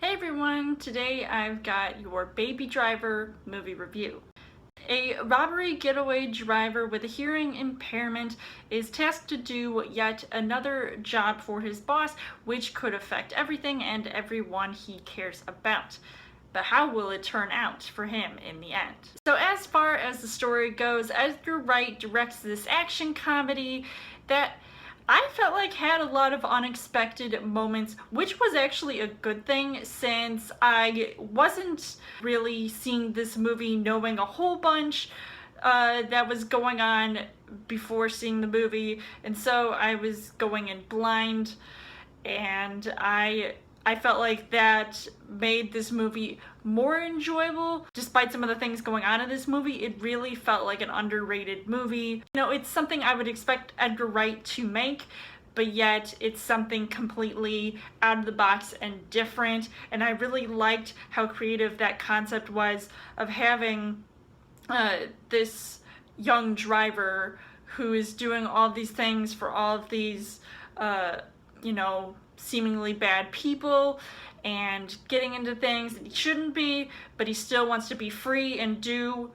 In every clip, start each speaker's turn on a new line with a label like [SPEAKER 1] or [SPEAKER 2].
[SPEAKER 1] Hey everyone, today I've got your Baby Driver movie review. A robbery getaway driver with a hearing impairment is tasked to do yet another job for his boss, which could affect everything and everyone he cares about. But how will it turn out for him in the end? So as far as the story goes, Edgar Wright directs this action comedy that I felt like had a lot of unexpected moments, which was actually a good thing since I wasn't really seeing this movie knowing a whole bunch that was going on before seeing the movie, and so I was going in blind, and I felt like that made this movie more enjoyable. Despite some of the things going on in this movie, it really felt like an underrated movie. You know, it's something I would expect Edgar Wright to make, but yet it's something completely out of the box and different. And I really liked how creative that concept was of having this young driver who is doing all these things for all of these, seemingly bad people and getting into things that he shouldn't be, but he still wants to be free and do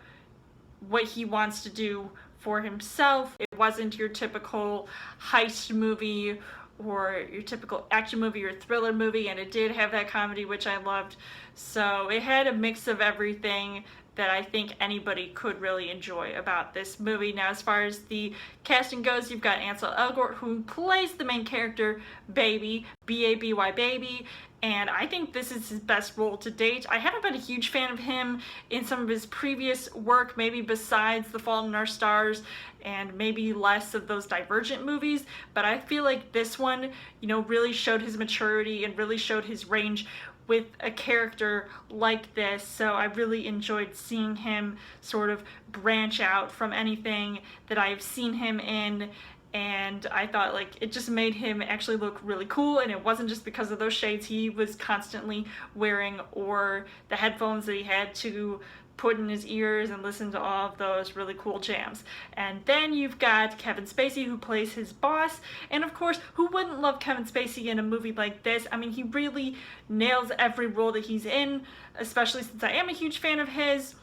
[SPEAKER 1] what he wants to do for himself. It wasn't your typical heist movie or your typical action movie or thriller movie, and it did have that comedy, which I loved. So it had a mix of everything that I think anybody could really enjoy about this movie. Now, as far as the casting goes, you've got Ansel Elgort, who plays the main character, Baby, B-A-B-Y, Baby, and I think this is his best role to date. I haven't been a huge fan of him in some of his previous work, maybe besides The Fault in Our Stars and maybe less of those Divergent movies, but I feel like this one, really showed his maturity and really showed his range with a character like this. So I really enjoyed seeing him sort of branch out from anything that I've seen him in, and I thought like it just made him actually look really cool, and it wasn't just because of those shades he was constantly wearing or the headphones that he had to put in his ears and listen to all of those really cool jams. And then you've got Kevin Spacey, who plays his boss, and of course, who wouldn't love Kevin Spacey in a movie like this? I mean, he really nails every role that he's in, especially since I am a huge fan of his,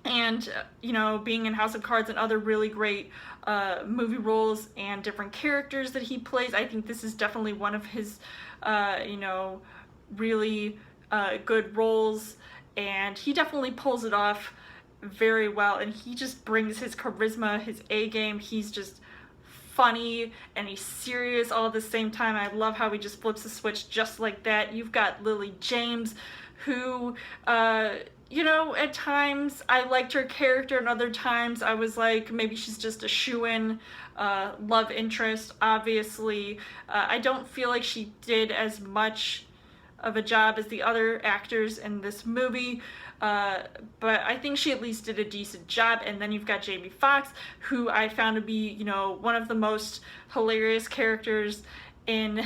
[SPEAKER 1] and being in House of Cards and other really great movie roles and different characters that he plays. I think this is definitely one of his really good roles, and he definitely pulls it off very well, and he just brings his charisma, his A game. He's just funny and he's serious all at the same time. I love how he just flips the switch just like that. You've got Lily James, who at times I liked her character, and other times I was like, maybe she's just a shoo-in love interest. Obviously, I don't feel like she did as much of a job as the other actors in this movie, but I think she at least did a decent job. And then you've got Jamie Foxx, who I found to be, one of the most hilarious characters in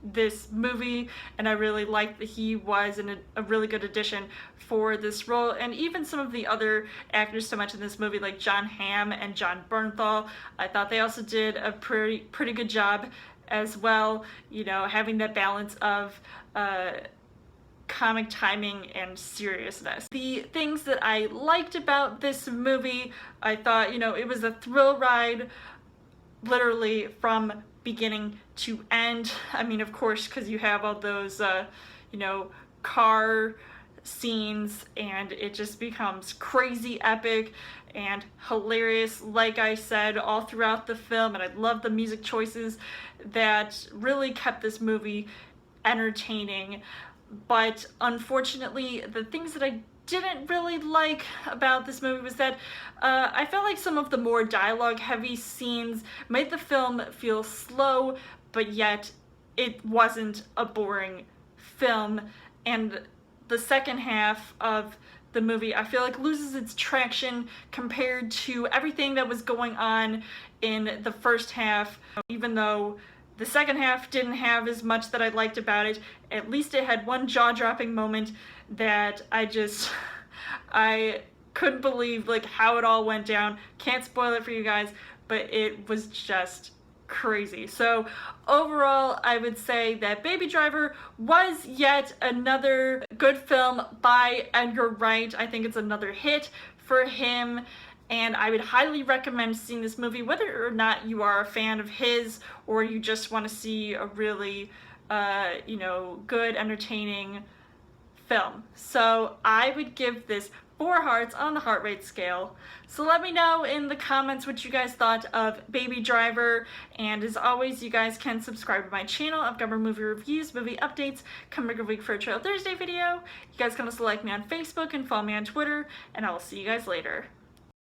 [SPEAKER 1] this movie, and I really liked that he was a really good addition for this role. And even some of the other actors so much in this movie, like John Hamm and John Bernthal, I thought they also did a pretty good job as well, having that balance of comic timing and seriousness. The things that I liked about this movie, I thought, it was a thrill ride literally from beginning to end. I mean, of course, because you have all those, car scenes, and it just becomes crazy epic and hilarious, like I said, all throughout the film. And I love the music choices that really kept this movie entertaining. But unfortunately, the things that I didn't really like about this movie was that I felt like some of the more dialogue heavy scenes made the film feel slow, but yet it wasn't a boring film. And the second half of the movie, I feel like, loses its traction compared to everything that was going on in the first half. Even though the second half didn't have as much that I liked about it, at least it had one jaw-dropping moment that I couldn't believe like how it all went down. Can't spoil it for you guys, but it was just crazy. So overall, I would say that Baby Driver was yet another good film by Edgar Wright. I think it's another hit for him, and I would highly recommend seeing this movie, whether or not you are a fan of his or you just want to see a really good, entertaining film. So I would give this 4 hearts on the heart rate scale. So let me know in the comments what you guys thought of Baby Driver, and as always, you guys can subscribe to my channel. I've got more movie reviews, movie updates coming every week for a Trail Thursday video. You guys can also like me on Facebook and follow me on Twitter, and I will see you guys later.